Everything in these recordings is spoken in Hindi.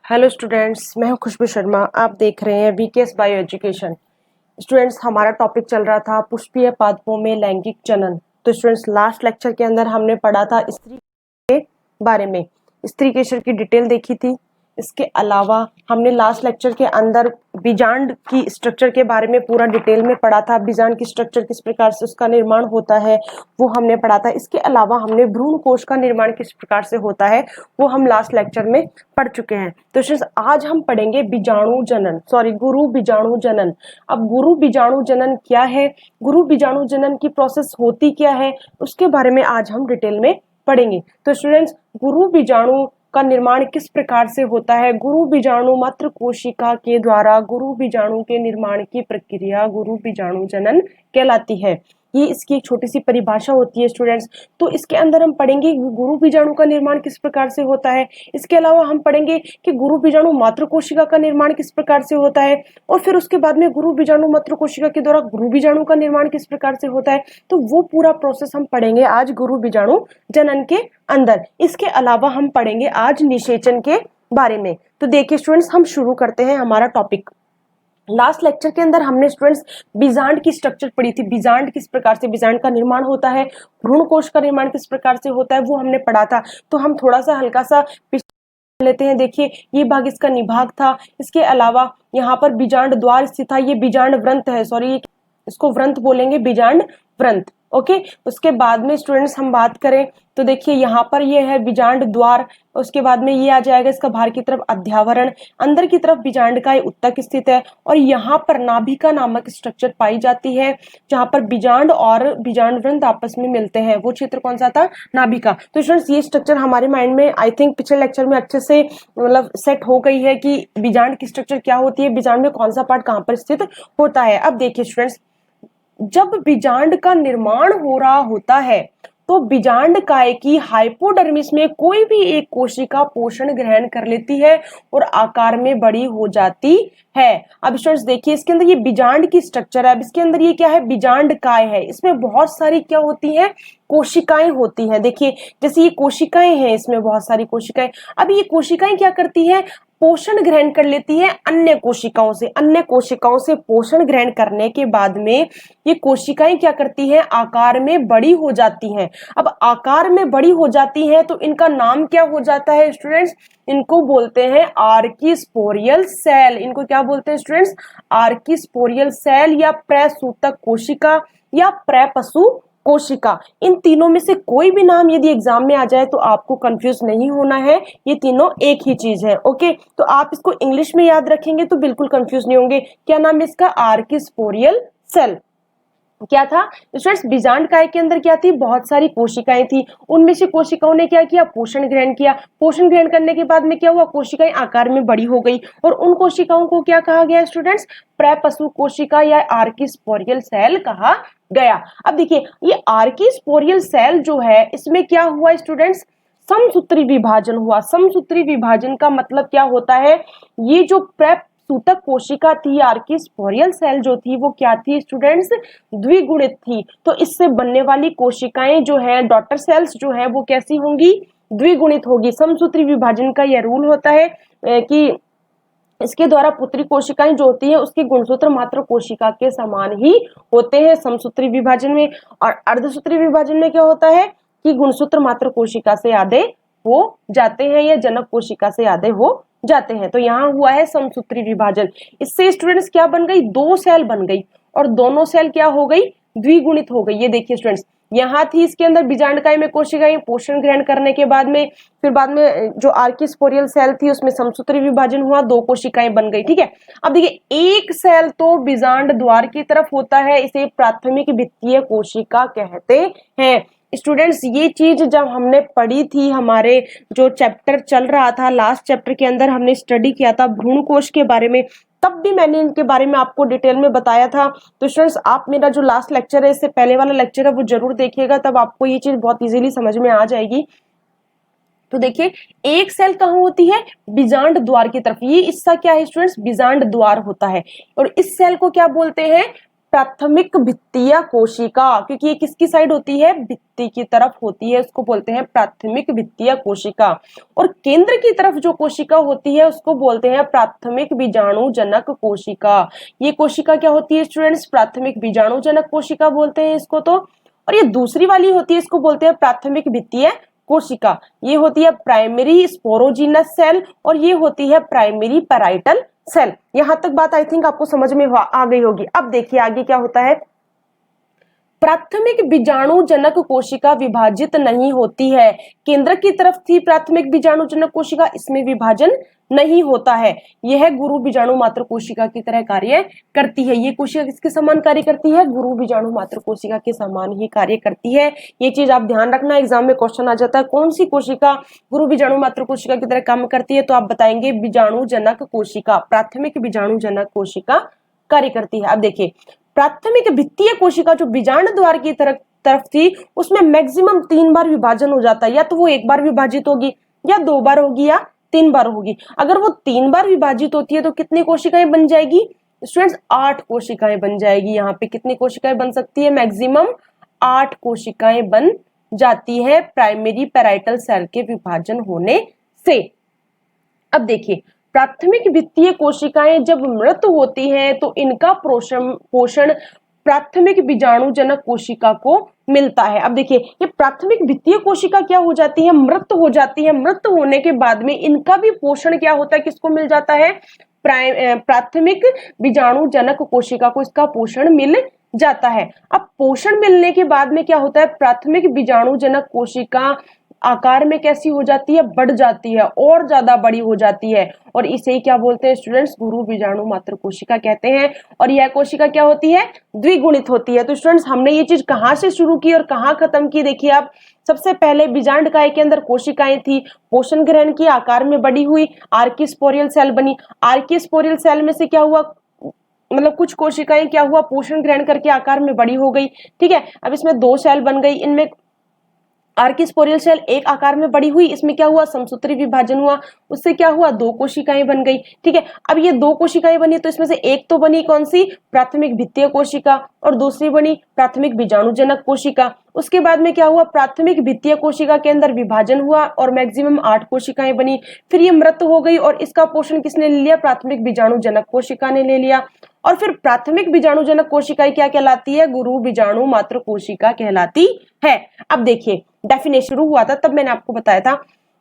हेलो स्टूडेंट्स, मैं हूं खुशबू शर्मा। आप देख रहे हैं वीकेएस बायो एजुकेशन। स्टूडेंट्स, हमारा टॉपिक चल रहा था पुष्पीय पादपों में लैंगिक जनन। तो स्टूडेंट्स, लास्ट लेक्चर के अंदर हमने पढ़ा था स्त्री के बारे में, स्त्री केशर की डिटेल देखी थी। इसके अलावा हमने लास्ट लेक्चर के अंदर बीजांड की स्ट्रक्चर के बारे में पूरा डिटेल में पढ़ा था। बीजांड की स्ट्रक्चर किस प्रकार से उसका निर्माण होता है वो हमने पढ़ा था। इसके अलावा हमने भ्रूण कोश का निर्माण किस प्रकार से होता है वो हम लास्ट लेक्चर में पढ़ चुके हैं। तो आज हम पढ़ेंगे बीजाणु जनन, गुरु बीजाणु जनन। अब गुरु बीजाणु जनन क्या है, गुरु बीजाणु जनन की प्रोसेस होती क्या है, उसके बारे में आज हम डिटेल में पढ़ेंगे। तो स्टूडेंट्स, गुरु बीजाणु का निर्माण किस प्रकार से होता है? गुरु बीजाणु मात्र कोशिका के द्वारा गुरु बीजाणु के निर्माण की प्रक्रिया गुरु बीजाणु जनन कहलाती है। ये इसकी एक छोटी सी परिभाषा होती है स्टूडेंट्स। तो इसके अंदर हम पढ़ेंगे गुरु बीजाणु का निर्माण किस प्रकार से होता है। इसके अलावा हम पढ़ेंगे कि गुरु बीजाणु मात्र कोशिका का निर्माण किस प्रकार से होता है, और फिर उसके बाद में गुरु बीजाणु मात्र कोशिका के द्वारा गुरु बीजाणु का निर्माण किस प्रकार से होता है। तो वो पूरा प्रोसेस हम पढ़ेंगे आज गुरु बीजाणु जनन के अंदर। इसके अलावा हम पढ़ेंगे आज निषेचन के बारे में। तो देखिए स्टूडेंट्स, हम शुरू करते हैं हमारा टॉपिक। लास्ट लेक्चर के अंदर हमने स्टूडेंट्स बीजांड की स्ट्रक्चर पढ़ी थी, बीजांड किस प्रकार से बीजांड का निर्माण होता है, भ्रूण कोश का निर्माण किस प्रकार से होता है वो हमने पढ़ा था। तो हम थोड़ा सा हल्का सा लेते हैं। देखिए, ये भाग इसका निभाग था। इसके अलावा यहाँ पर बीजांड द्वार स्थित था, ये बीजांड व्रंत है, इसको व्रंत बोलेंगे, बीजांड व्रंत। ओके, उसके बाद में स्टूडेंट्स हम बात करें तो देखिए यहाँ पर ये है बीजांड द्वार, उसके बाद में ये आ जाएगा इसका बाहर की तरफ अध्यावरण, अंदर की तरफ बीजांड का ऊतक स्थित है, और यहाँ पर नाभिका नामक स्ट्रक्चर पाई जाती है जहां पर बीजांड और बीजांड व्रंत आपस में मिलते हैं। वो क्षेत्र कौन सा था? नाभिका। तो स्टूडेंट्स, ये स्ट्रक्चर हमारे माइंड में आई थिंक पिछले लेक्चर में अच्छे से सेट हो गई है कि बीजांड की स्ट्रक्चर क्या होती है, बीजांड में कौन सा पार्ट कहाँ पर स्थित होता है। अब देखिए स्टूडेंट्स, जब बीजांड का निर्माण हो रहा होता है तो बीजांड काय की हाइपोडर्मिस में कोई भी एक कोशिका पोषण ग्रहण कर लेती है और आकार में बड़ी हो जाती है। अब स्टूडेंट्स देखिए, इसके अंदर ये बीजांड की स्ट्रक्चर है। अब इसके अंदर ये क्या है? बीजांड काय है। इसमें बहुत सारी क्या होती हैं? कोशिकाएं होती हैं। देखिए, जैसे ये कोशिकाएं हैं, इसमें बहुत सारी कोशिकाएं। अब ये कोशिकाएं क्या करती हैं? पोषण ग्रहण कर लेती है अन्य कोशिकाओं से। अन्य कोशिकाओं से पोषण ग्रहण करने के बाद में ये कोशिकाएं क्या करती हैं? आकार में बड़ी हो जाती हैं। अब आकार में बड़ी हो जाती हैं तो इनका नाम क्या हो जाता है स्टूडेंट्स? इनको बोलते हैं आर्किस्पोरियल सेल। इनको क्या बोलते हैं स्टूडेंट्स? आर्किस्पोरियल सेल या प्रसूतक कोशिका या प्रपशु कोशिका। इन तीनों में से कोई भी नाम यदि एग्जाम में आ जाए तो आपको कंफ्यूज नहीं होना है, ये तीनों एक ही चीज है। ओके, तो आप इसको इंग्लिश में याद रखेंगे तो बिल्कुल कंफ्यूज नहीं होंगे। क्या नाम है इसका? Archesporial cell. क्या था स्टूडेंट्स? बीजांड काय के अंदर क्या थी? बहुत सारी कोशिकाएं थी। उनमें से कोशिकाओं ने क्या किया? पोषण ग्रहण किया। पोषण ग्रहण करने के बाद में क्या हुआ? कोशिकाएं आकार में बड़ी हो गई, और उन कोशिकाओं को क्या कहा गया स्टूडेंट्स? प्रपशु कोशिका या आर्किस्पोरियल सेल कहा गया। अब देखिए, ये आर्किस्पोरियल सेल जो है, इसमें क्या हुआ स्टूडेंट्स? समसूत्री विभाजन हुआ। समसूत्री विभाजन का मतलब क्या होता है? ये जो सूतक कोशिका थी, आर्किस्पोरियल सेल जो थी, वो क्या थी स्टूडेंट्स? द्विगुणित थी। तो इससे बनने वाली कोशिकाएं जो है, डॉटर सेल्स जो है, वो कैसी होंगी? द्विगुणित होगी। समसूत्री विभाजन का यह रूल होता है कि इसके द्वारा पुत्री कोशिकाएं जो होती है उसके गुणसूत्र मात्र कोशिका के समान ही होते हैं समसूत्री विभाजन में। और अर्धसूत्री विभाजन में क्या होता है कि गुणसूत्र मात्र कोशिका से आधे हो जाते हैं या जनक कोशिका से आधे हो जाते हैं। तो यहाँ हुआ है समसूत्री विभाजन। इससे स्टूडेंट्स क्या बन गई? दो सेल बन गई, और दोनों सेल क्या हो गई? द्विगुणित हो गई। ये देखिए स्टूडेंट्स, यहाँ थी इसके अंदर बीजांड काय में कोशिकाएं पोषण ग्रहण करने के बाद में, फिर बाद में जो आर्किस्पोरियल सेल थी उसमें समसूत्री विभाजन हुआ, दो कोशिकाएं बन गई। ठीक है, अब देखिए, एक सेल तो बीजांड द्वार की तरफ होता है, इसे प्राथमिक भित्तीय कोशिका कहते हैं। स्टूडेंट्स, ये चीज जब हमने पढ़ी थी, हमारे जो चैप्टर चल रहा था, लास्ट चैप्टर के अंदर हमने स्टडी किया था भ्रूण कोश के बारे में, तब भी मैंने इनके बारे में आपको डिटेल में बताया था। तो स्टूडेंट्स, आप मेरा जो लास्ट लेक्चर है, इससे पहले वाला लेक्चर है, वो जरूर देखिएगा, तब आपको ये चीज बहुत इजीली समझ में आ जाएगी। तो देखिए, एक सेल कहाँ होती है? बीजांड द्वार की तरफ। ये हिस्सा क्या है स्टूडेंट्स? बीजांड द्वार होता है। और इस सेल को क्या बोलते हैं? प्राथमिक भित्तीय कोशिका, क्योंकि ये किसकी साइड होती है, भित्ति की तरफ होती है, उसको बोलते हैं प्राथमिक भित्तीय कोशिका। और केंद्र की तरफ जो कोशिका होती है उसको बोलते हैं प्राथमिक बीजाणुजनक कोशिका। ये कोशिका क्या होती है स्टूडेंट्स, प्राथमिक बीजाणुजनक कोशिका बोलते हैं इसको तो। और ये दूसरी वाली होती है, इसको बोलते हैं प्राथमिक भित्तीय कोशिका। ये होती है प्राइमरी स्पोरोजीनस सेल और ये होती है प्राइमरी पैराइटल सेल। यहां तक बात आई थिंक आपको समझ में आ गई होगी। अब देखिए आगे क्या होता है। प्राथमिक बीजाणुजनक कोशिका विभाजित नहीं होती है। केंद्र की तरफ थी प्राथमिक बीजाणुजनक कोशिका, इसमें विभाजन नहीं होता है। यह गुरु बीजाणु मात्र कोशिका की तरह कार्य करती है। ये कोशिका किसके समान कार्य करती है, गुरु बीजाणु मात्र कोशिका के समान ही कार्य करती है। ये चीज आप ध्यान रखना, एग्जाम में क्वेश्चन आ जाता है कौन सी कोशिका गुरु बीजाणु मात्र कोशिका की तरह काम करती है, तो आप बताएंगे बीजाणुजनक कोशिका, प्राथमिक बीजाणुजनक कोशिका कार्य करती है। अब देखिए प्राथमिक भित्तीय कोशिका जो बीजांड द्वार की तरफ थी उसमें मैक्सिमम 3 बार विभाजन हो जाता है, या तो वो 1 बार विभाजित होगी या 2 बार होगी या 3 बार होगी। अगर वो 3 बार विभाजित होती है तो कितनी कोशिकाएं बन जाएगी स्टूडेंट्स, 8 कोशिकाएं बन जाएगी। यहाँ पे कितनी कोशिकाएं बन सकती है, मैक्सिमम 8 कोशिकाएं बन जाती है प्राइमरी पैराइटल सेल के विभाजन होने से। अब देखिए प्राथमिक भित्तीय कोशिकाएं जब मृत होती हैं तो इनका पोषण प्राथमिक बीजाणुजनक कोशिका को मिलता है। अब देखिए ये प्राथमिक भित्तीय कोशिका क्या हो जाती है, मृत हो जाती है। मृत होने के बाद में इनका भी पोषण क्या होता है, किसको मिल जाता है, प्राथमिक बीजाणुजनक कोशिका को इसका पोषण मिल जाता है। अब पोषण मिलने के बाद में क्या होता है, प्राथमिक बीजाणुजनक कोशिका आकार में कैसी हो जाती है, बढ़ जाती है और ज्यादा बड़ी हो जाती है, और इसे ही क्या बोलते हैं स्टूडेंट्स, गुरु बीजाणु मात्र कोशिका कहते हैं। और यह कोशिका क्या होती है, द्विगुणित होती है। तो स्टूडेंट्स हमने ये चीज कहाँ से शुरू की और कहाँ खत्म की, देखिए आप सबसे पहले बीजांड काय के अंदर कोशिकाएं थी, पोषण ग्रहण की, आकार में बड़ी हुई, आर्किस्पोरियल सेल बनी। आर्किस्पोरियल सेल में से क्या हुआ, मतलब कुछ कोशिकाएं क्या हुआ, पोषण ग्रहण करके आकार में बड़ी हो गई। ठीक है, अब इसमें 2 सेल बन गई, इनमें आर्किस्पोरियल सेल एक आकार में बड़ी हुई, इसमें क्या हुआ, समसूत्री विभाजन हुआ, उससे क्या हुआ, 2 कोशिकाएं बन गई। ठीक है, अब ये 2 कोशिकाएं बनी तो इसमें से एक तो बनी कौन सी, प्राथमिक भित्तीय कोशिका, और दूसरी बनी प्राथमिक बीजाणुजनक कोशिका। उसके बाद में क्या हुआ, प्राथमिक भित्तीय कोशिका के अंदर विभाजन हुआ और मैक्सिमम 8 कोशिकाएं बनी। फिर ये मृत हो गई और इसका पोषण किसने ले लिया, प्राथमिक बीजाणुजनक कोशिका ने ले लिया। और फिर प्राथमिक बीजाणुजनक कोशिका क्या कहलाती है, गुरु बीजाणु मात्र कोशिका कहलाती है। अब देखिए डेफिनेशन शुरू हुआ था तब मैंने आपको बताया था,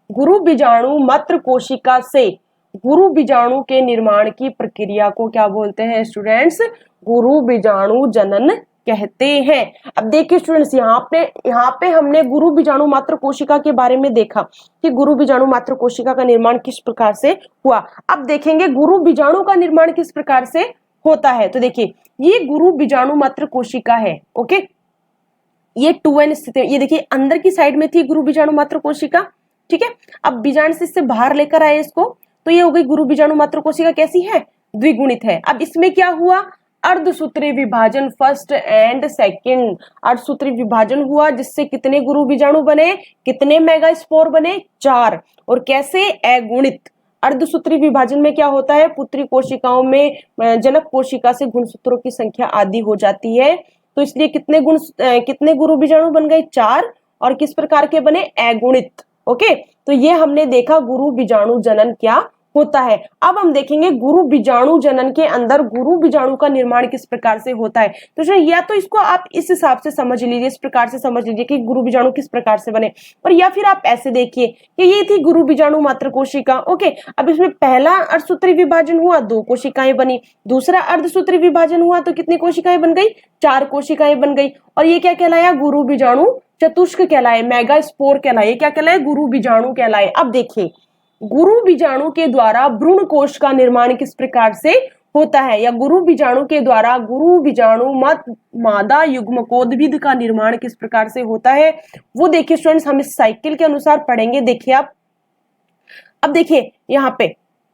गुरु बीजाणु मात्र कोशिका से गुरु बीजाणु के निर्माण की प्रक्रिया को क्या बोलते हैं स्टूडेंट्स, गुरु बीजाणु जनन कहते हैं। अब देखिए स्टूडेंट्स यहाँ पे हमने गुरु बीजाणु मात्र कोशिका के बारे में देखा कि गुरु बीजाणु मात्र कोशिका का निर्माण किस प्रकार से हुआ। अब देखेंगे गुरु बीजाणु का निर्माण किस प्रकार से होता है। तो देखिए ये गुरु बीजाणु मात्र कोशिका है, ओके, ये 2n स्थिति, ये देखिए अंदर की साइड में थी गुरु बीजाणु मात्र कोशिका। ठीक है, अब बीजांड से इससे बाहर लेकर आए इसको, तो ये हो गई गुरु बीजाणु मात्र कोशिका, कैसी है, द्विगुणित है। अब इसमें क्या हुआ, अर्धसूत्री विभाजन, फर्स्ट एंड सेकंड अर्धसूत्री विभाजन हुआ, जिससे कितने गुरु बीजाणु बने, कितने मेगास्पोर बने, 4। और कैसे, अगुणित। अर्धसूत्री विभाजन में क्या होता है, पुत्री कोशिकाओं में जनक कोशिका से गुणसूत्रों की संख्या आदि हो जाती है, तो इसलिए कितने गुरु बीजाणु बन गए, 4। और किस प्रकार के बने, अगुणित। ओके, तो ये हमने देखा गुरु बीजाणु जनन क्या होता है। अब हम देखेंगे गुरु बीजाणु जनन के अंदर गुरु बीजाणु का निर्माण किस प्रकार से होता है। तो या तो इसको आप इस हिसाब से समझ लीजिए, इस प्रकार से समझ लीजिए कि गुरु बीजाणु किस प्रकार से बने, और या फिर आप ऐसे देखिए कि ये थी गुरु बीजाणु मात्र कोशिका। ओके, अब इसमें पहला अर्धसूत्री विभाजन हुआ, 2 कोशिकाएं बनी। दूसरा अर्धसूत्री विभाजन हुआ तो कितनी कोशिकाएं बन गई, 4 कोशिकाएं बन गई। और ये क्या कहलाया, गुरु बीजाणु चतुष्क कहलाए, मेगास्पोर कहलाए, क्या कहलाए, गुरु बीजाणु कहलाए। अब देखिए गुरु बीजाणु के द्वारा भ्रूण कोश का निर्माण किस प्रकार से होता है, या गुरु बीजाणु के द्वारा गुरु बीजाणु मादा युग्मकोद्भिद का निर्माण किस प्रकार से होता है, वो देखिए स्टूडेंट्स हम इस साइकिल के अनुसार पढ़ेंगे। देखिए आप, अब देखिए यहाँ पे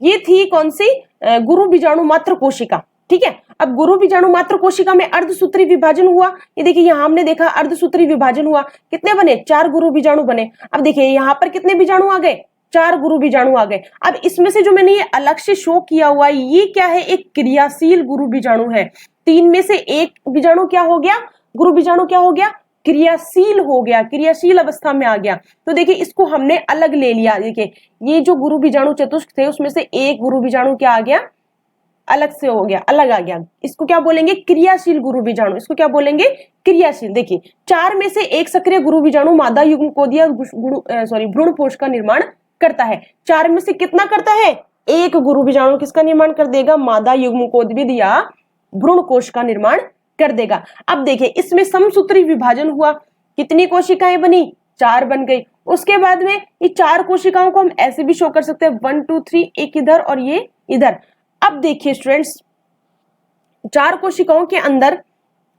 ये थी कौन सी, गुरु बीजाणु मात्र कोशिका। ठीक है, अब गुरु बीजाणु मात्र कोशिका में अर्धसूत्री विभाजन हुआ, ये देखिए यहाँ हमने देखा अर्धसूत्री विभाजन हुआ, कितने बने, 4 गुरु बीजाणु बने। अब देखिए यहाँ पर कितने बीजाणु आ गए, 4 गुरु बीजाणु आ गए। अब इसमें से जो मैंने ये अलग से शो किया हुआ है, ये क्या है, एक क्रियाशील गुरु बीजाणु है। तीन में से एक बीजाणु क्या हो गया, गुरु बीजाणु क्या हो गया, क्रियाशील हो गया, क्रियाशील अवस्था में आ गया। तो देखिए इसको हमने अलग ले लिया। देखिए ये जो गुरु बीजाणु चतुष्क थे उसमें से एक गुरु बीजाणु क्या आ गया, अलग से हो गया, अलग आ गया। इसको क्या बोलेंगे, क्रियाशील गुरु बीजाणु। इसको क्या बोलेंगे, क्रियाशील। देखिए चार में से एक सक्रिय गुरु बीजाणु मादा युग्मकोदीय भ्रूण कोश का निर्माण करता है। चार में से कितना करता है, एक गुरु बीजाणु किसका निर्माण कर देगा, मादा युग्मकोद्भिद या भ्रूण कोश का निर्माण कर देगा। अब देखिए इसमें समसूत्री विभाजन हुआ, कितनी कोशिकाएं बनी, चार बन गई। उसके बाद में ये चार कोशिकाओं को हम ऐसे भी शो कर सकते हैं, 1 2 3, एक इधर और ये इधर। अब देखिए स्टूडेंट्स, चार कोशिकाओं के अंदर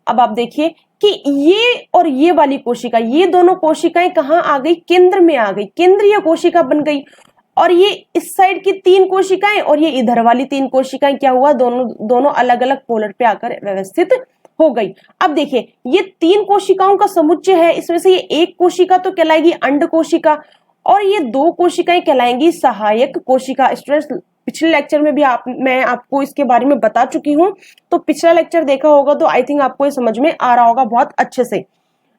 अब आप देखिए कि ये और ये वाली कोशिका, ये दोनों कोशिकाएं कहां आ गई, केंद्र में आ गई, केंद्रीय कोशिका बन गई। और ये इस साइड की तीन कोशिकाएं और ये इधर वाली तीन कोशिकाएं क्या हुआ, दोनों अलग अलग पोलर पे आकर व्यवस्थित हो गई। अब देखिए ये तीन कोशिकाओं का समुच्चय है, इसमें से ये एक कोशिका तो कहलाएगी अंड कोशिका और ये दो कोशिकाएं कहलाएंगी सहायक कोशिका। स्टूडेंट्स पिछले लेक्चर में भी मैं आपको इसके बारे में बता चुकी हूँ, तो पिछला लेक्चर देखा होगा तो आई थिंक आपको ये समझ में आ रहा होगा बहुत अच्छे से।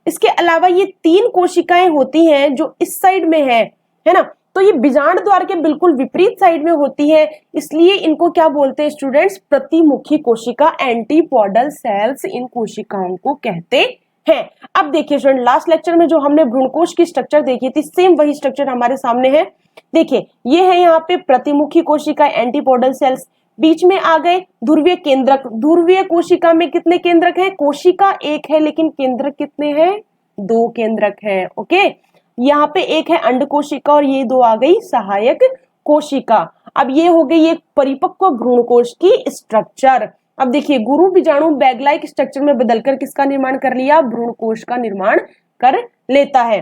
इसके अलावा ये तीन कोशिकाएं होती हैं जो इस साइड में है ना, तो ये बीजांड द्वार के बिल्कुल विपरीत साइड में होती है, इसलिए इनको क्या बोलते हैं स्टूडेंट्स, प्रतिमुखी कोशिका, एंटीपोडल सेल्स इन कोशिकाओं को कहते हैं। अब देखिए स्टूडेंट, लास्ट लेक्चर में जो हमने भ्रूणकोश की स्ट्रक्चर देखी थी, सेम वही स्ट्रक्चर हमारे सामने है। देखिए ये है यहाँ पे प्रतिमुखी कोशिका, एंटीपोडल सेल्स, बीच में आ गए ध्रुवीय केंद्रक। ध्रुवीय कोशिका में कितने केंद्रक हैं, कोशिका एक है लेकिन केंद्रक कितने हैं, दो केंद्रक है। ओके, यहाँ पे एक है अंड कोशिका और ये दो आ गई सहायक कोशिका। अब ये हो गई एक परिपक्व भ्रूणकोश की स्ट्रक्चर। अब देखिए गुरु बीजाणु बैग लाइक स्ट्रक्चर में बदलकर किसका निर्माण कर लिया, भ्रूणकोश का निर्माण कर लेता है।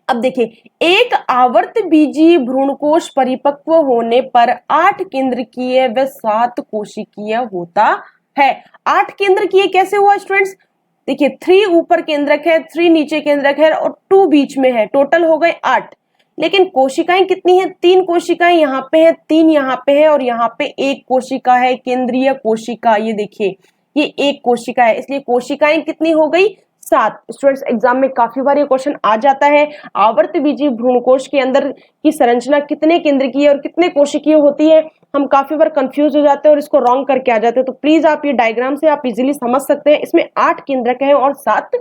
अब देखिए एक आवर्त बीजी भ्रूणकोश परिपक्व होने पर 8 केंद्रकीय व 7 कोशिकीय होता है। 8 केंद्रकीय कैसे हुआ स्टूडेंट्स, देखिए 3 ऊपर केंद्रक है, 3 नीचे केंद्रक है और 2 बीच में है, टोटल हो गए 8। लेकिन कोशिकाएं कितनी हैं, 3 कोशिकाएं यहाँ पे है, 3 यहाँ पे है और यहाँ पे एक कोशिका है, केंद्रीय कोशिका। ये देखिए ये एक कोशिका है, इसलिए कोशिकाएं कितनी हो गई, 7। स्टूडेंट्स एग्जाम में काफी बार ये क्वेश्चन आ जाता है, आवर्त बीजी भ्रूणकोश के अंदर की संरचना कितने केंद्रकीय और कितने कोशिकीय होती है, हम काफी बार कंफ्यूज हो जाते हैं और इसको रॉन्ग करके आ जाते हैं। तो प्लीज आप ये डायग्राम से आप इजीली समझ सकते हैं, इसमें 8 केंद्रक हैं और 7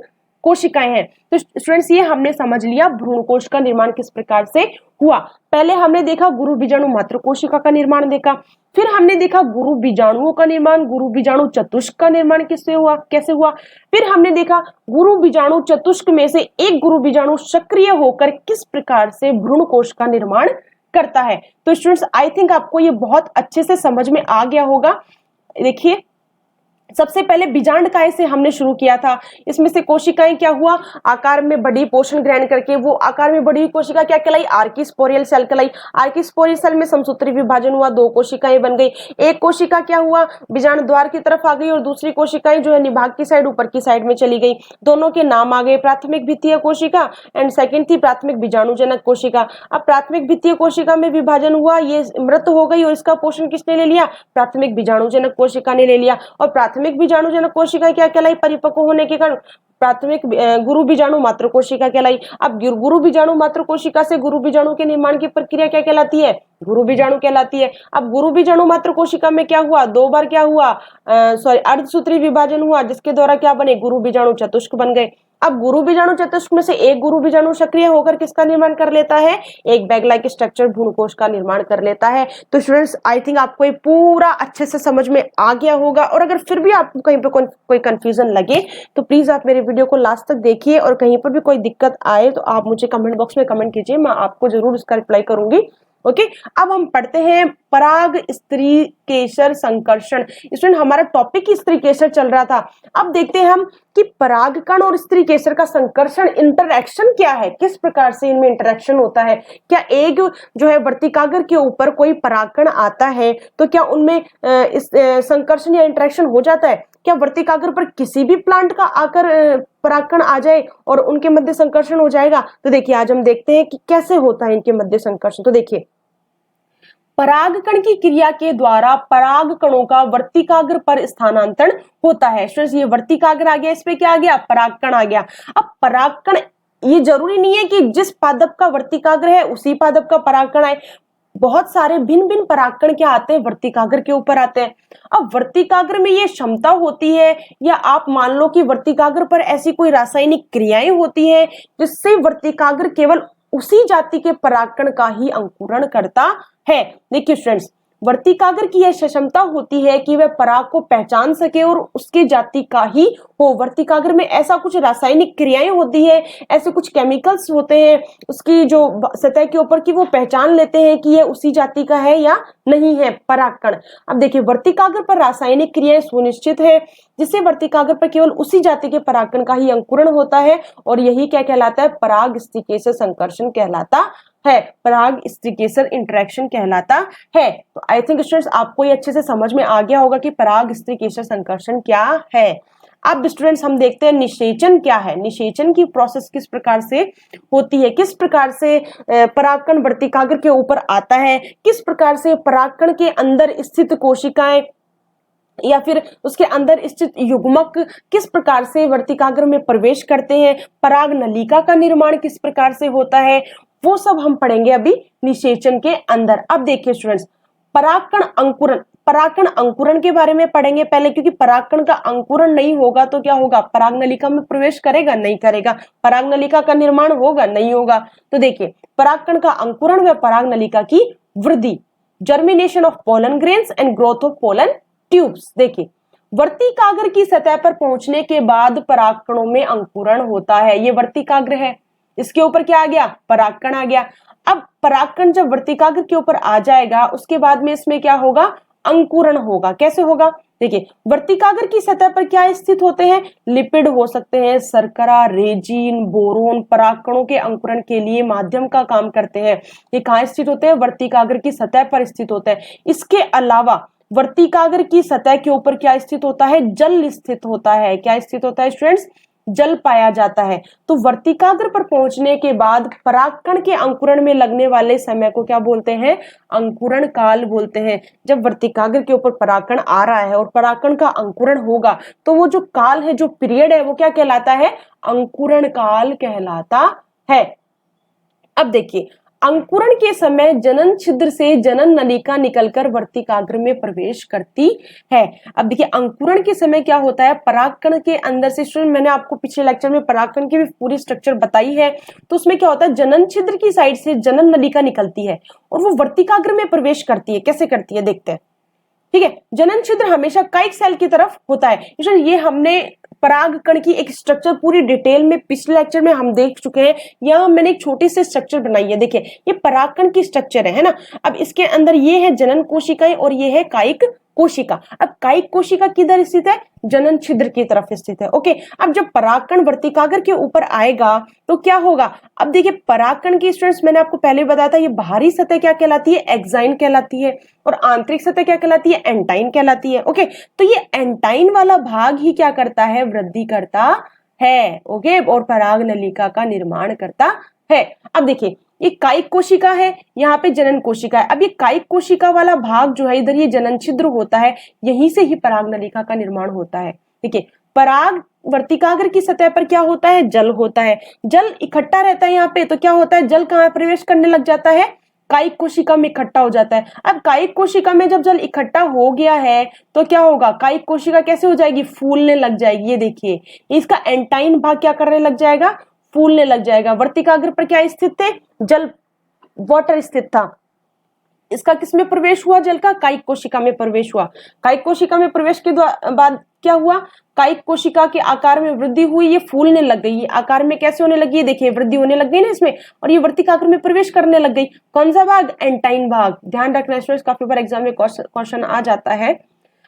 कोशिकाएं हैं। तो स्टूडेंट्स ये हमने समझ लिया भ्रूणकोश का निर्माण किस प्रकार से हुआ। पहले हमने देखा गुरु बीजाणु मात्र कोशिका का निर्माण देखा, फिर हमने देखा गुरु बीजाणुओं का निर्माण, गुरु बीजाणु चतुष्क का निर्माण किससे हुआ, कैसे हुआ। फिर हमने देखा गुरु बीजाणु चतुष्क में से एक गुरु बीजाणु सक्रिय होकर किस प्रकार से भ्रूणकोश का निर्माण करता है। तो स्टूडेंट्स आई थिंक आपको ये बहुत अच्छे से समझ में आ गया होगा। देखिए सबसे पहले बीजांडकाय से हमने शुरू किया था, इसमें से कोशिकाएं क्या हुआ, आकार में बड़ी, पोषण ग्रहण करके वो आकार में बड़ी कोशिका क्या कहलाई, आर्किस्पोरियल सेल कहलाई। आर्किस्पोरियल सेल में समसूत्री विभाजन हुआ, 2 कोशिकाएं बन गई। एक कोशिका क्या हुआ, बीजांड द्वार की तरफ आ गई और दूसरी कोशिकाएं जो है निभाग की साइड, ऊपर की साइड में चली गई। दोनों के नाम आ गए, प्राथमिक द्वितीय कोशिका एंड सेकेंड थी प्राथमिक बीजाणुजनक कोशिका। अब प्राथमिक द्वितीय कोशिका में विभाजन हुआ, ये मृत हो गई और इसका पोषण किसने ले लिया, प्राथमिक बीजाणुजनक कोशिका ने ले लिया। और प्राथमिक बीजाणुजनक कोशिका क्या कहलाई, परिपक्व होने के कारण प्राथमिक गुरु बीजाणु मात्र कोशिका कहलाई। अब गुरु बीजाणु मात्र कोशिका से गुरु बीजाणु के निर्माण की प्रक्रिया क्या कहलाती है, गुरु बीजाणु कहलाती है। अब गुरु बीजाणु मात्र कोशिका में क्या हुआ, 2 बार क्या हुआ, अर्धसूत्री विभाजन हुआ, जिसके द्वारा क्या बने, गुरु बीजाणु चतुष्क बन गए। अब गुरु बीजाणु चतुष्क में से एक गुरु बीजाणु सक्रिय होकर किसका निर्माण कर लेता है, एक बैग लाइक स्ट्रक्चर भ्रूणकोश का निर्माण कर लेता है। तो स्टूडेंट्स आई थिंक आपको ये पूरा अच्छे से समझ में आ गया होगा। और अगर फिर भी आपको कहीं पे कोई कंफ्यूजन लगे तो प्लीज आप मेरे वीडियो को लास्ट तक देखिए और कहीं पर भी कोई दिक्कत आए तो आप मुझे कमेंट बॉक्स में कमेंट कीजिए, मैं आपको जरूर इसका रिप्लाई करूंगी। ओके अब हम पढ़ते हैं पराग स्त्री केसर संकर्षण। स्टूडेंट हमारा टॉपिक ही स्त्री केसर चल रहा था। अब देखते हैं हम कि परागकण और स्त्री केसर का संकर्षण इंटरैक्शन क्या है, किस प्रकार से इनमें इंटरैक्शन होता है। क्या एक जो है वर्तिकाग्र के ऊपर कोई परागकण आता है तो क्या उनमें इस संकर्षण या इंटरैक्शन हो जाता है, क्या वर्तिकाग्र पर किसी भी प्लांट का आकर परागकण आ जाए और उनके मध्य संकर्षण हो जाएगा। तो देखिए आज हम देखते हैं कि कैसे होता है इनके मध्य संकर्षण। तो देखिए परागकण की क्रिया के द्वारा पराग कणों का वर्तिकाग्र पर स्थानांतरण होता है। स्टूडेंट्स ये वर्तिकाग्र आ गया, इस पे क्या आ गया, परागकण आ गया। अब परागकण, ये जरूरी नहीं है कि जिस पादप का वर्तिकाग्र है उसी पादप का परागकण आए, बहुत सारे भिन्न भिन्न परागकण क्या आते हैं, वर्तिकाग्र के ऊपर आते हैं। अब वर्तिकाग्र में ये क्षमता होती है, या आप मान लो कि वर्तिकाग्र पर ऐसी कोई रासायनिक क्रियाएं होती है जिससे वर्तिकाग्र केवल उसी जाति के परागकण का ही अंकुरण करता है। देखिए स्टूडेंट्स, वर्तिकाग्र की यह क्षमता होती है कि वह पराग को पहचान सके और उसके जाति का ही हो। वर्तिकाग्र में ऐसा कुछ रासायनिक क्रियाएं होती है, ऐसे कुछ केमिकल्स होते हैं उसकी जो सतह के ऊपर की वो पहचान लेते हैं कि यह उसी जाति का है या नहीं है परागकण। अब देखिए वर्तिकाग्र पर रासायनिक क्रियाएं सुनिश्चित है, जिससे वर्तिकाग्र पर केवल उसी जाति के परागकण का ही अंकुरण होता है, और यही क्या कहलाता है, पराग स्थिकेसर संकर्षण कहलाता है, पराग स्थिकेसर इंटरेक्शन कहलाता है। तो आई थिंक स्टूडेंट्स आपको ये अच्छे से समझ में आ गया होगा कि पराग स्थिकेसर संकर्षण क्या है। अब स्टूडेंट्स हम देखते हैं निषेचन क्या है। निषेचन की प्रोसेस किस प्रकार से होती है, किस प्रकार से परागकण वर्तिकाग्र के ऊपर आता है, किस प्रकार से परागकण के अंदर स्थित कोशिकाएं या फिर उसके अंदर स्थित युग्मक किस प्रकार से वर्तिकाग्र में प्रवेश करते हैं, पराग नलिका का निर्माण किस प्रकार से होता है, वो सब हम पढ़ेंगे अभी निषेचन के अंदर। अब देखिए स्टूडेंट्स, परागकण अंकुरण, परागकण अंकुरण के बारे में पढ़ेंगे पहले, क्योंकि परागकण का अंकुरण नहीं होगा तो क्या होगा, पराग नलिका में प्रवेश करेगा नहीं करेगा, पराग नलिका का निर्माण होगा नहीं होगा। तो देखिए परागकण का अंकुरण व पराग नलिका की वृद्धि, germination of pollen grains and growth of pollen tubes. देखिए वर्तिकाग्र की सतह पर पहुंचने के बाद परागकणों में अंकुरण होता है, ये वर्तिकाग्र है, इसके ऊपर क्या आ गया, परागकण आ गया। अब परागकण जब वर्तिकाग्र के ऊपर आ जाएगा उसके बाद में इसमें क्या होगा, अंकुरण होगा। कैसे होगा, देखिए वर्तिकाग्र की सतह पर क्या स्थित होते हैं, लिपिड हो सकते हैं, शर्करा, रेजिन, बोरोन परागकणों के अंकुरण के लिए माध्यम का काम करते हैं। ये कहाँ स्थित होते हैं, वर्तिकाग्र की सतह पर स्थित होते हैं। इसके अलावा वर्तिकाग्र की सतह के ऊपर क्या स्थित होता है, जल स्थित होता है। क्या स्थित होता है स्टूडेंट्स, जल पाया जाता है। तो वर्तिकाग्र पर पहुंचने के बाद परागकण के अंकुरण में लगने वाले समय को क्या बोलते हैं, अंकुरण काल बोलते हैं। जब वर्तिकाग्र के ऊपर परागकण आ रहा है और परागकण का अंकुरण होगा तो वो जो काल है, जो पीरियड है, वो क्या कहलाता है, अंकुरण काल कहलाता है। अब देखिए अंकुरण के समय जनन छिद्र से जनन नलिका निकलकर वर्तिकाग्र में प्रवेश करती है। अब देखिए अंकुरण के समय क्या होता है, परागकण के अंदर से, स्टूडेंट मैंने आपको पिछले लेक्चर में परागकण की भी पूरी स्ट्रक्चर बताई है, तो उसमें क्या होता है, जनन छिद्र की साइड से जनन नलिका निकलती है और वो वर्तिकाग्र में प्रवेश करती है। कैसे करती है देखते हैं, ठीक है। जनन छिद्र हमेशा काइक सेल की तरफ होता है। ये हमने परागकण की एक स्ट्रक्चर पूरी डिटेल में पिछले लेक्चर में हम देख चुके हैं। यहाँ मैंने एक छोटी सी स्ट्रक्चर बनाई है, देखिए ये परागकण की स्ट्रक्चर है ना। अब इसके अंदर ये है जनन कोशिकाएं और ये है कायिक कोशिका। अब कायिक कोशिका किधर स्थित है, जनन छिद्र की तरफ स्थित है। ओके, अब जब परागकण वर्तिकाग्र के ऊपर आएगा तो क्या होगा, अब देखिए परागकण की स्टूडेंट्स मैंने आपको पहले बताया था, ये बाहरी सतह क्या कहलाती है, एक्साइन कहलाती है, और आंतरिक सतह क्या कहलाती है, एंटाइन कहलाती है। ओके, तो ये एंटाइन वाला भाग ही क्या करता है, वृद्धि करता है। ओके, और पराग नलिका का निर्माण करता है। अब देखिए ये कायिक कोशिका है, यहाँ पे जनन कोशिका है। अब ये कायिक कोशिका वाला भाग जो है, इधर ये जनन छिद्र होता है, यहीं से ही पराग नलिका का निर्माण होता है। देखिए पराग वर्तिकाग्र की सतह पर क्या होता है, जल होता है, जल इकट्ठा रहता है यहाँ पे, तो क्या होता है, जल कहाँ प्रवेश करने लग जाता है, कायिक कोशिका में इकट्ठा हो जाता है। अब कायिक कोशिका में जब जल इकट्ठा हो गया है तो क्या होगा, कायिक कोशिका कैसे हो जाएगी, फूलने लग जाएगी। ये देखिए इसका एंटाइन भाग क्या करने लग जाएगा, फूलने लग जाएगा। वर्तिकाग्र पर क्या स्थित थे, जल, वाटर स्थित था, इसका किसमें प्रवेश हुआ, जल का कायिक कोशिका में प्रवेश हुआ। कायिक कोशिका में प्रवेश के बाद क्या हुआ, कायिक कोशिका के आकार में वृद्धि हुई, ये फूलने लग गई। आकार में कैसे होने लगी है, देखिए वृद्धि होने लग गई ना इसमें, और ये वर्तिकाग्र में प्रवेश करने लग गई। कौन सा भाग, एंटाइन भाग। ध्यान रखना स्टूडेंट्स, काफी बार एग्जाम में क्वेश्चन आ जाता है।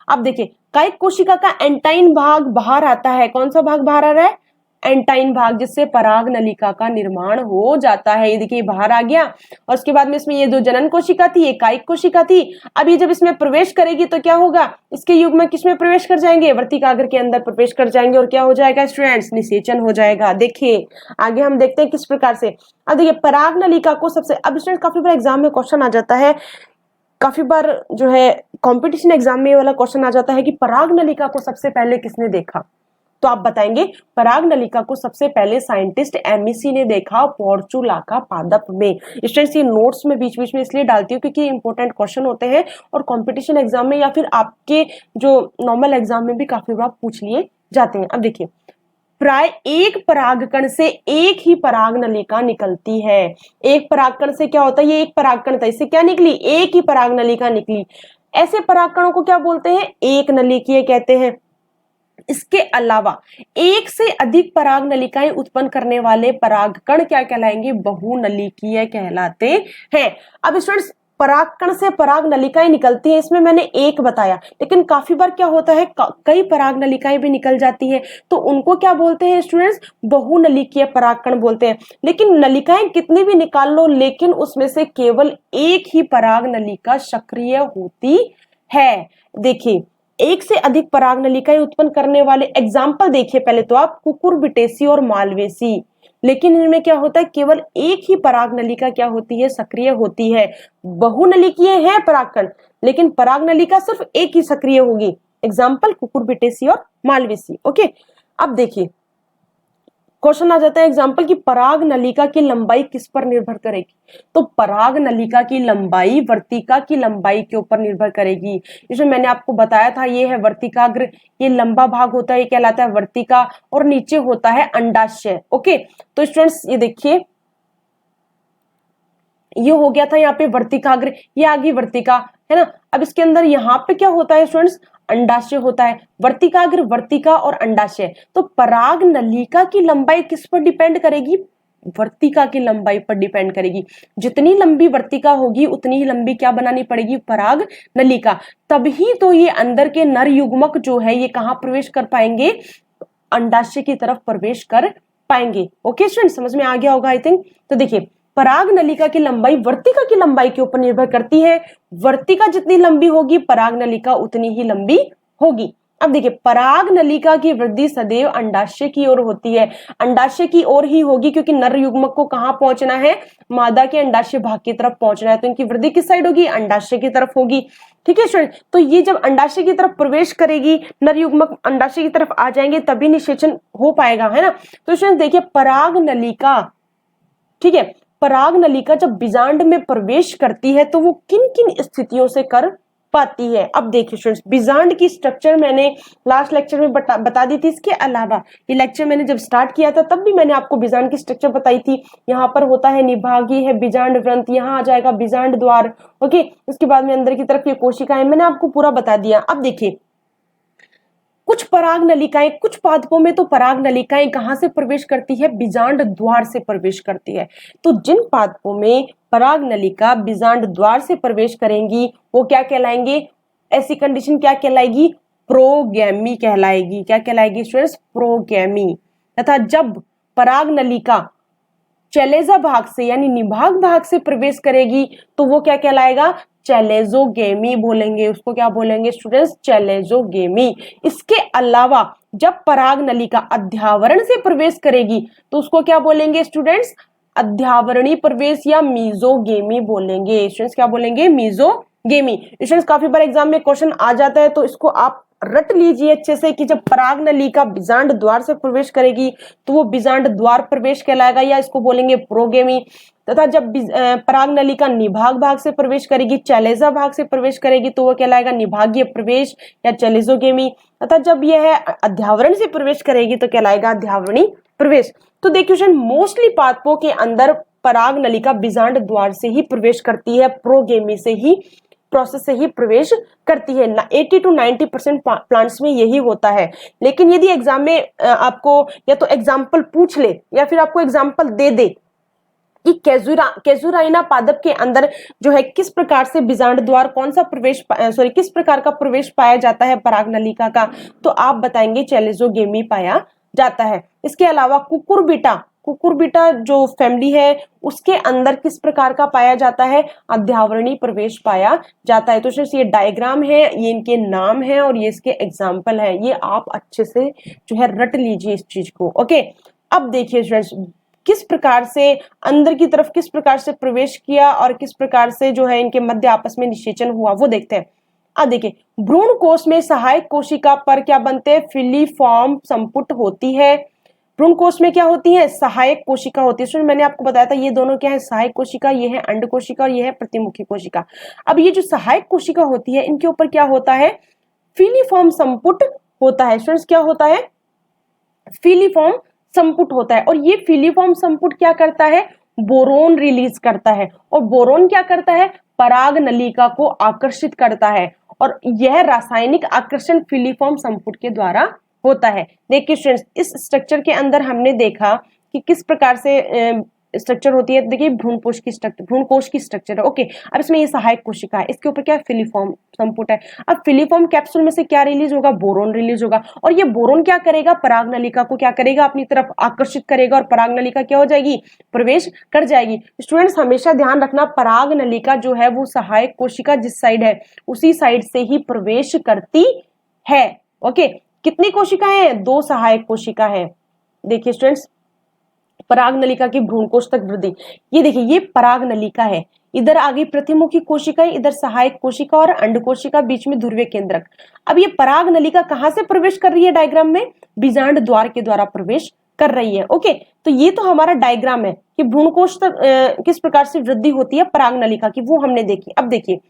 अब देखिए कायिक कोशिका का एंटाइन भाग बाहर आता है। कौन सा भाग बाहर आ रहा है, एंटाइन भाग, जिससे पराग नलिका का निर्माण हो जाता है। ये देखिए बाहर आ गया, और उसके बाद में इसमें ये जो जनन कोशिका थी, ये कायिक कोशिका थी। अब ये जब इसमें प्रवेश करेगी तो क्या होगा, इसके युग्मक किसमें प्रवेश कर जाएंगे, वर्तिकाग्र के अंदर प्रवेश कर जाएंगे, और क्या हो जाएगा स्टूडेंट्स, निषेचन हो जाएगा। देखिए आगे हम देखते हैं किस प्रकार से। अब देखिए पराग नलिका को सबसे, अब स्टूडेंट्स काफी बार एग्जाम में क्वेश्चन आ जाता है, काफी बार जो है कंपटीशन एग्जाम में ये वाला क्वेश्चन आ जाता है कि पराग नलिका को सबसे पहले किसने देखा, तो आप बताएंगे पराग नलिका को सबसे पहले साइंटिस्ट एमिसी ने देखा पोर्चुलाका पादप में। स्टूडेंट्स ये नोट्स में बीच बीच में इसलिए डालती हूँ क्योंकि इंपॉर्टेंट क्वेश्चन होते हैं और कंपटीशन एग्जाम में या फिर आपके जो नॉर्मल एग्जाम में भी काफी बार पूछ लिए जाते हैं। अब देखिए, प्राय एक परागकण से एक ही पराग नलिका निकलती है। एक परागकण से क्या होता है, ये एक परागकण था, इससे क्या निकली, एक ही पराग नलिका निकली। ऐसे परागकणों को क्या बोलते हैं, एक नलिकीय कहते हैं। इसके अलावा एक से अधिक पराग नलिकाएं उत्पन्न करने वाले परागकण क्या कहलाएंगे, बहुनलिकीय कहलाते हैं। अब स्टूडेंट्स परागकण से पराग नलिकाएं निकलती हैं, इसमें मैंने एक बताया, लेकिन काफी बार क्या होता है कई पराग नलिकाएं भी निकल जाती हैं, तो उनको क्या बोलते हैं स्टूडेंट्स, बहुनलिकीय परागकण बोलते हैं। लेकिन नलिकाएं कितनी भी निकाल लो, लेकिन उसमें से केवल एक ही पराग नलिका सक्रिय होती है। देखिए, एक से अधिक पराग नलिकाएं उत्पन्न करने वाले एग्जाम्पल देखिए पहले तो आप, कुकुरबिटेसी और मालवेसी। लेकिन इनमें क्या होता है, केवल एक ही पराग नलिका क्या होती है, सक्रिय होती है। बहुनलिकीय है परागकण, लेकिन पराग नलिका सिर्फ एक ही सक्रिय होगी। एग्जाम्पल कुकुरबिटेसी और मालवेसी। ओके, अब देखिए क्वेश्चन आ जाता है एग्जाम्पल की पराग नलिका की लंबाई किस पर निर्भर करेगी, तो पराग नलिका की लंबाई वर्तिका की लंबाई के ऊपर निर्भर करेगी। इसमें मैंने आपको बताया था, ये है वर्तिकाग्र, ये लंबा भाग होता है, ये कहलाता है वर्तिका, और नीचे होता है अंडाशय। ओके, तो स्टूडेंट्स ये देखिए, ये हो गया था यहाँ पे वर्तिकाग्र, ये आ गई वर्तिका, है ना। अब इसके अंदर यहाँ पे क्या होता है स्टूडेंट्स, अंडाशय होता है। वर्तिकाग्र, वर्तिका और अंडाशय। तो पराग नलिका की लंबाई किस पर डिपेंड करेगी, वर्तिका की लंबाई पर डिपेंड करेगी। जितनी लंबी वर्तिका होगी उतनी ही लंबी क्या बनानी पड़ेगी, पराग नलिका। तभी तो ये अंदर के नर युग्मक जो है ये कहाँ प्रवेश कर पाएंगे, अंडाशय की तरफ प्रवेश कर पाएंगे। ओके स्टूडेंट, समझ में आ गया होगा आई थिंक। तो देखिए, पराग नलिका की लंबाई वर्तिका की लंबाई के ऊपर निर्भर करती है। वर्तिका जितनी लंबी होगी पराग नलिका उतनी ही लंबी होगी। अब देखिए, पराग नलिका की वृद्धि सदैव अंडाशय की ओर होती है। अंडाशय की ओर ही होगी क्योंकि नर युग्मक को कहां पहुंचना है, मादा के अंडाशय भाग की तरफ पहुंचना है, तो इनकी वृद्धि किस साइड होगी, अंडाशय की तरफ होगी। ठीक है स्टूडेंट, तो ये जब अंडाशय की तरफ प्रवेश करेगी, नर युग्मक अंडाशय की तरफ आ जाएंगे तभी निषेचन हो पाएगा, है ना। तो स्टूडेंट देखिए, पराग नलिका, ठीक है, पराग नलिका जब बीजांड में प्रवेश करती है तो वो किन किन स्थितियों से कर पाती है। अब देखिए स्टूडेंट्स, बीजांड की स्ट्रक्चर मैंने लास्ट लेक्चर में बता दी थी। इसके अलावा ये लेक्चर मैंने जब स्टार्ट किया था तब भी मैंने आपको बीजांड की स्ट्रक्चर बताई थी। यहाँ पर होता है निभागी, है बीजांड व्रंत, यहाँ आ जाएगा बीजांड द्वार। ओके, उसके बाद में अंदर की तरफ ये कोशिकाएं, मैंने आपको पूरा बता दिया। अब देखिए, कुछ पराग नलिकाएं, कुछ पादपों में तो पराग नलिकाएं कहां से प्रवेश करती है, बीजांड द्वार से प्रवेश करती है। तो जिन पादपों में पराग नलिका बीजांड द्वार से प्रवेश करेंगी वो क्या कहलाएंगे, ऐसी कंडीशन क्या कहलाएगी, प्रोगैमी कहलाएगी। क्या कहलाएगी स्टूडेंट्स, प्रोगैमी। तथा जब पराग नलिका चैलेजा भाग से यानी निभाग भाग से प्रवेश करेगी तो वो क्या कहलाएगा, चैलेजोगेमी बोलेंगे उसको। क्या बोलेंगे स्टूडेंट्स, चैलेजोगेमी। इसके अलावा जब पराग नलिका अध्यावरण से प्रवेश करेगी तो उसको क्या बोलेंगे स्टूडेंट्स, अध्यावरणी प्रवेश या मीजोगेमी बोलेंगे। स्टूडेंट्स क्या बोलेंगे, मीजोगेमी। स्टूडेंट्स काफी बार एग्जाम में क्वेश्चन आ जाता है तो इसको आप रट लीजिए अच्छे से कि जब पराग नलिका बीजांड द्वार से प्रवेश करेगी तो वो बीजांड द्वार प्रवेश कहलाएगा या इसको बोलेंगे प्रोगेमी। तथा जब पराग नलिका निभाग भाग से प्रवेश करेगी, चैलेजा भाग से प्रवेश करेगी तो वो कहलाएगा निभागीय प्रवेश या चैलेजोगेमी। तथा जब यह अध्यावरण से प्रवेश करेगी तो कहलाएगा अध्यावरणी प्रवेश। तो देखिए मोस्टली पादपों के अंदर पराग नलिका बीजांड द्वार से ही प्रवेश करती है, प्रोगेमी से ही प्रोसेस से ही प्रवेश करती है। 80 to 90% प्लांट्स में यही होता है। लेकिन यदि एग्जाम में आपको या तो एग्जाम्पल पूछ ले या फिर आपको एग्जाम्पल दे दे कि कैजुराइना पादप के अंदर जो है किस प्रकार से बीजांड द्वार कौन सा प्रवेश किस प्रकार का प्रवेश पाया जाता है पराग नलिका का, तो आप बताएंगे चैलेजोगेमी पाया जाता है। इसके अलावा कुकुरबिटा जो फैमिली है उसके अंदर किस प्रकार का पाया जाता है, अध्यावरणी प्रवेश पाया जाता है। तो ये डायग्राम है, ये इनके नाम है और ये इसके एग्जाम्पल है। ये आप अच्छे से जो है रट लीजिए इस चीज को। ओके, अब देखिए स्टूडेंट्स, किस प्रकार से अंदर की तरफ किस प्रकार से प्रवेश किया और किस प्रकार से जो है इनके मध्य आपस में निषेचन हुआ वो देखते हैं। अब देखिए, भ्रूण कोश में सहायक कोशिका पर क्या बनते हैं, फिलीफॉर्म संपुट होती है। भ्रूण कोश में क्या होती है, सहायक कोशिका होती है। मैंने आपको बताया था ये दोनों क्या है, सहायक कोशिका, ये है अंड कोशिका और ये है प्रतिमुखी कोशिका। अब ये जो सहायक कोशिका होती है इनके ऊपर क्या होता है, फिलीफॉर्म संपुट होता है। स्टूडेंट्स क्या होता है, फिलीफॉर्म संपुट होता है। और ये फिलीफॉर्म संपुट क्या करता है, बोरोन रिलीज करता है। और बोरोन क्या करता है, पराग नलिका को आकर्षित करता है। और यह रासायनिक आकर्षण फिलीफॉर्म संपुट के द्वारा होता है। देखिए स्टूडेंट्स, इस स्ट्रक्चर के अंदर हमने देखा कि किस प्रकार से स्ट्रक्चर होती है। देखिए भ्रूण कोश की स्ट्रक्चर है। ओके, अब इसमें ये सहायक कोशिका है, इसके ऊपर क्या है, फिलीफॉर्म संपुट है। अब फिलीफॉर्म कैप्सूल में से क्या रिलीज होगा, बोरोन रिलीज होगा। और ये बोरोन क्या करेगा, पराग नलिका को क्या करेगा, अपनी तरफ आकर्षित करेगा और पराग नलिका क्या हो जाएगी, प्रवेश कर जाएगी। स्टूडेंट्स हमेशा ध्यान रखना, पराग नलिका जो है वो सहायक कोशिका जिस साइड है उसी साइड से ही प्रवेश करती है। ओके, कितनी कोशिकाएं हैं, 2 सहायक कोशिका है। देखिए स्टूडेंट्स, पराग नलिका की भ्रूण कोश तक वृद्धि, ये देखिए ये पराग नलिका है, इधर आगे प्रतिमुखी कोशिका, इधर सहायक कोशिका और अंड कोशिका, बीच में ध्रुवीय केंद्रक। अब ये पराग नलिका कहां से प्रवेश कर रही है, डायग्राम में बीजांड द्वार के द्वारा प्रवेश कर रही है। ओके, तो ये तो हमारा डायग्राम है कि भ्रूण कोश तक किस प्रकार से वृद्धि होती है पराग नलिका की, वो हमने देखी। अब देखिए,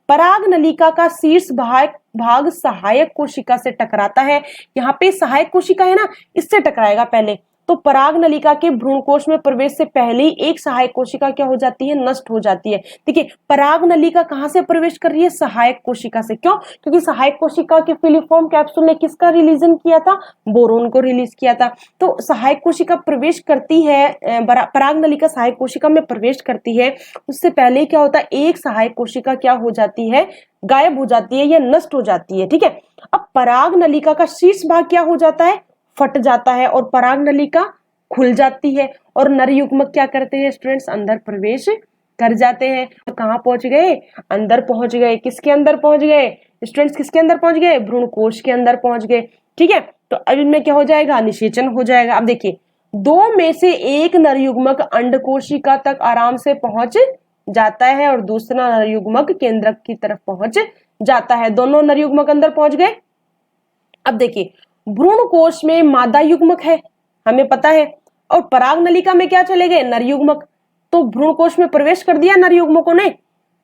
पराग नलिका का शीर्ष भाग सहायक कोशिका से टकराता है। यहाँ पे सहायक कोशिका है ना, इससे टकराएगा पहले। तो पराग नलिका के भ्रूण कोश में प्रवेश से पहले ही एक सहायक कोशिका क्या हो जाती है, नष्ट हो जाती है। देखिए पराग नलिका कहां से प्रवेश कर रही है, सहायक कोशिका से। क्यों, क्योंकि सहायक कोशिका के फिलीफॉर्म कैप्सूल ने किसका रिलीजन किया था, बोरोन को रिलीज किया था। तो सहायक कोशिका प्रवेश करती है, पराग नलिका सहायक कोशिका में प्रवेश करती है, उससे पहले क्या होता है, एक सहायक कोशिका क्या हो जाती है, गायब हो जाती है या नष्ट हो जाती है। ठीक है, अब पराग नलिका का शीर्ष भाग क्या हो जाता है, फट जाता है और पराग नलिका खुल जाती है और नर युग्मक क्या करते हैं स्टूडेंट्स, अंदर प्रवेश कर जाते हैं। तो कहां पहुंच गए, अंदर पहुंच गए। किसके अंदर पहुंच गए स्टूडेंट्स, किसके अंदर पहुंच गए, भ्रूण कोश के अंदर पहुंच गए। ठीक है, तो अब इनमें क्या हो जाएगा, निषेचन हो जाएगा। अब देखिए, 2 में से एक नर युग्मक अंड कोशिका तक आराम से पहुंच जाता है और दूसरा नर युग्मक केंद्रक की तरफ पहुंच जाता है। दोनों नर युग्मक अंदर पहुंच गए। अब देखिए, भ्रूण कोश में मादा युग्मक है, हमें पता है, और पराग नलिका में क्या चले गए, नर युग्मक। तो भ्रूण कोश में प्रवेश कर दिया नर युग्मकों ने,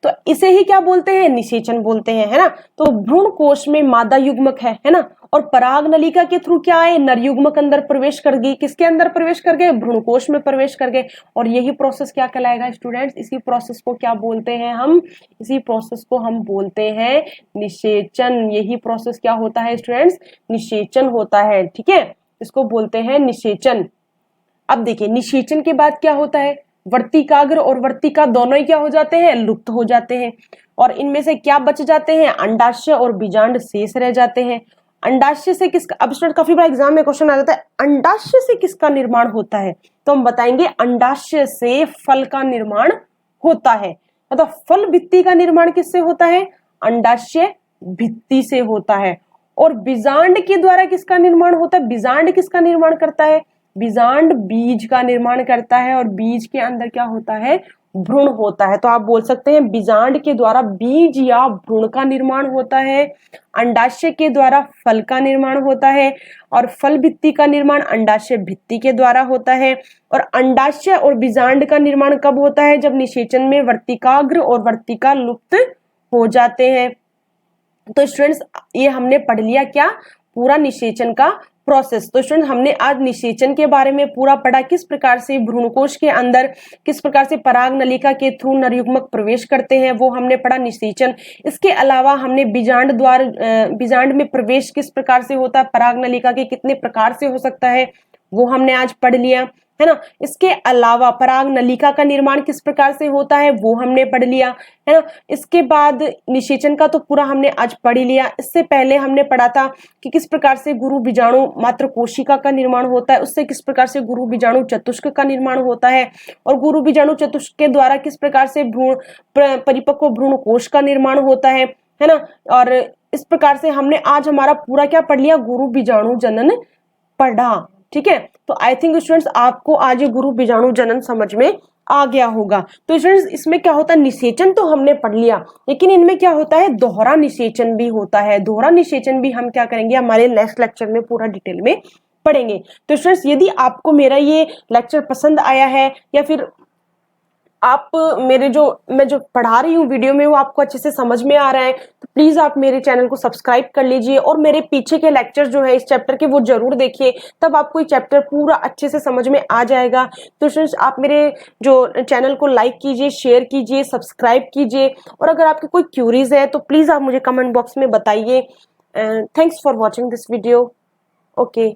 तो इसे ही क्या बोलते हैं, निषेचन बोलते हैं, है ना। तो भ्रूण कोश में मादा युग्मक है ना, और पराग नलिका के थ्रू क्या आए, नर युग्मक अंदर प्रवेश कर गई। किसके अंदर प्रवेश कर गए, भ्रूण कोश में प्रवेश कर गए। और यही प्रोसेस क्या कहलाएगा स्टूडेंट्स, इसी प्रोसेस को क्या बोलते हैं हम, इसी प्रोसेस को हम बोलते हैं निषेचन। यही प्रोसेस क्या होता है स्टूडेंट्स, निषेचन होता है। ठीक है, इसको बोलते हैं निषेचन। अब देखिए, निषेचन के बाद क्या होता है, वर्तिकाग्र और वर्तिका दोनों ही क्या हो जाते हैं, लुप्त हो जाते हैं। और इनमें से क्या बच जाते हैं, अंडाशय और बीजांड शेष रह जाते हैं। अंडाशय से किसका, अब स्टूडेंट काफी बार एग्जाम में क्वेश्चन आ जाता है, अंडाशय से किसका निर्माण होता है, तो हम बताएंगे अंडाशय से फल का निर्माण होता है। मतलब फल भित्ति का निर्माण किससे होता है, अंडाशय भित्ति से होता है। और बीजांड के द्वारा किसका निर्माण होता है, बीजांड किसका निर्माण करता है, बीजांड बीज का निर्माण करता है। और बीज के अंदर क्या होता है, भ्रूण होता है। तो आप बोल सकते हैं बीजांड के द्वारा बीज या भ्रूण का निर्माण होता है, अंडाशय के द्वारा फल का निर्माण होता है, और फल भित्ति का निर्माण अंडाशय भित्ति के द्वारा होता है। और अंडाशय और बीजांड का निर्माण कब होता है, जब निषेचन में वर्तिकाग्र और वर्तिका लुप्त हो जाते हैं। तो स्टूडेंट्स ये हमने पढ़ लिया क्या, पूरा निषेचन का प्रोसेस। तो स्टूडेंट हमने आज निषेचन के बारे में पूरा पढ़ा, किस प्रकार से भ्रूणकोश के अंदर किस प्रकार से पराग नलिका के थ्रू नर युग्मक प्रवेश करते हैं, वो हमने पढ़ा निषेचन। इसके अलावा हमने बीजांड द्वार बीजांड में प्रवेश किस प्रकार से होता है, पराग नलिका के कितने प्रकार से हो सकता है, वो हमने आज पढ़ लिया, है ना। इसके अलावा पराग नलिका का निर्माण किस प्रकार से होता है वो हमने पढ़ लिया, है ना। इसके बाद निषेचन का तो पूरा हमने आज पढ़ लिया। इससे पहले हमने पढ़ा था कि किस प्रकार से गुरु बीजाणु मात्र कोशिका का निर्माण होता है, उससे किस प्रकार से गुरु बीजाणु चतुष्क का निर्माण होता है, और गुरु बीजाणु चतुष्क के द्वारा किस प्रकार से परिपक्व भ्रूण कोश का निर्माण होता है ना। और इस प्रकार से हमने आज हमारा पूरा क्या पढ़ लिया, गुरु बीजाणु जनन पढ़ा। ठीक है। तो आई थिंक स्टूडेंट्स आपको आज ये गुरु बीजाणु जनन समझ में आ गया होगा। तो स्टूडेंट्स इसमें क्या होता है, निषेचन तो हमने पढ़ लिया, लेकिन इनमें क्या होता है, दोहरा निषेचन भी होता है। दोहरा निषेचन भी हम क्या करेंगे, हमारे नेक्स्ट लेक्चर में पूरा डिटेल में पढ़ेंगे। तो स्टूडेंट्स यदि आपको मेरा ये लेक्चर पसंद आया है, या फिर आप मेरे जो मैं जो पढ़ा रही हूँ वीडियो में वो आपको अच्छे से समझ में आ रहा है, तो प्लीज आप मेरे चैनल को सब्सक्राइब कर लीजिए और मेरे पीछे के लेक्चर जो है इस चैप्टर के वो जरूर देखिए, तब आपको ये चैप्टर पूरा अच्छे से समझ में आ जाएगा। तो स्टूडेंट्स आप मेरे जो चैनल को लाइक कीजिए, शेयर कीजिए, सब्सक्राइब कीजिए, और अगर आपकी कोई क्यूरीज है तो प्लीज आप मुझे कमेंट बॉक्स में बताइए। Thanks for watching this video. Okay.